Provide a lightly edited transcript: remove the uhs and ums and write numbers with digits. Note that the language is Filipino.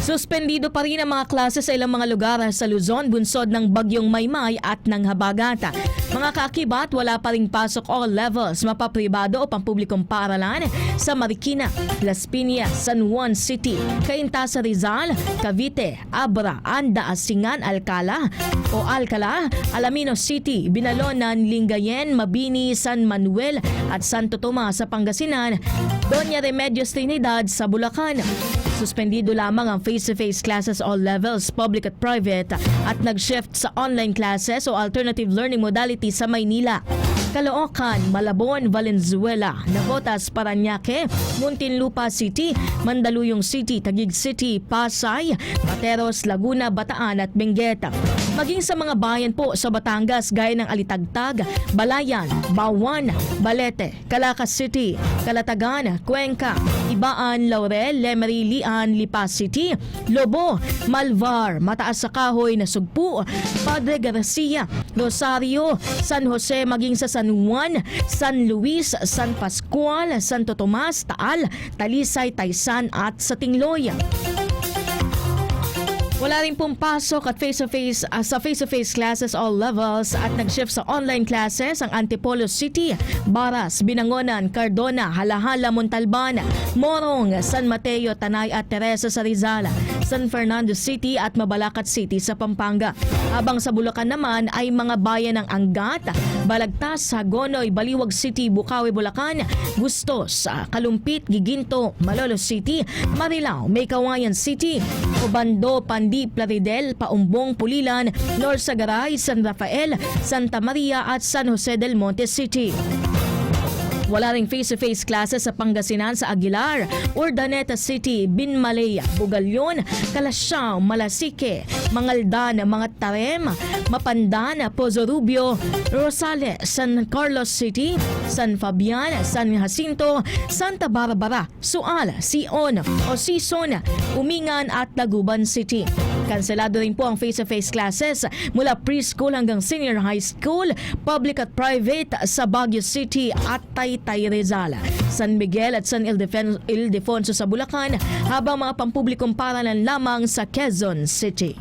Suspendido pa rin ang mga klase sa ilang mga lugar sa Luzon, bunsod ng bagyong Maymay at ng Habagata. Mga kaakibat, wala pa ring pasok all levels, mapapribado o pampublikong paaralan sa Marikina, Las Piñas, San Juan City, Cainta sa Rizal, Cavite, Abra, Anda, Asingan, Alcala, Alamino City, Binalonan, Lingayen, Mabini, San Manuel at Santo Tomas sa Pangasinan, Doña Remedios Trinidad sa Bulacan. Suspendido lamang ang face-to-face classes all levels, public at private, at nag-shift sa online classes o alternative learning modality sa Maynila, Caloocan, Malabon, Valenzuela, Navotas, Parañaque, Muntinlupa City, Mandaluyong City, Taguig City, Pasay, Pateros, Laguna, Bataan at Bengueta. Maging sa mga bayan po sa Batangas gaya ng Alitagtag, Balayan, Bawan, Balete, Calacas City, Calatagan, Cuenca, Ibaan, Laurel, Lemery, Lian, Lipa City, Lobo, Malvar, Mataas sa Kahoy, Nasugpu, Padre Garcia, Rosario, San Jose, maging sa San Juan, San Luis, San Pascual, Santo Tomas, Taal, Talisay, Taysan at sa Tingloy. Wala rin pong pasok at face-to-face classes all levels at nag-shift sa online classes ang Antipolo City, Baras, Binangonan, Cardona, Halahala, Montalban, Morong, San Mateo, Tanay at Teresa sa Rizal, San Fernando City at Mabalacat City sa Pampanga. Habang sa Bulacan naman ay mga bayan ng Angat, Balagtas, Hagonoy, Baliwag City, Bukawi, Bulacan, Bustos, Kalumpit, Giginto, Malolos City, Marilao, Maykawayan City, Obando, Pandi, Plaridel, Paumbong, Pulilan, Norsagaray, San Rafael, Santa Maria at San Jose del Monte City. Wala ring face-to-face classes sa Pangasinan sa Aguilar, Urdaneta City, Binmalaya, Bugalyon, Kalasyaw, Malasike, Mangaldan, Mga Tarem, Mapandan, Pozo Rubio, Rosales, San Carlos City, San Fabian, San Jacinto, Santa Barbara, Sual, Sion, Osison, Umingan at Taguban City. Kanselado rin po ang face-to-face classes mula preschool hanggang senior high school, public at private sa Baguio City at Taytay Rizal, San Miguel at San Ildefonso sa Bulacan, habang mga pampublikong paaralan lamang sa Quezon City.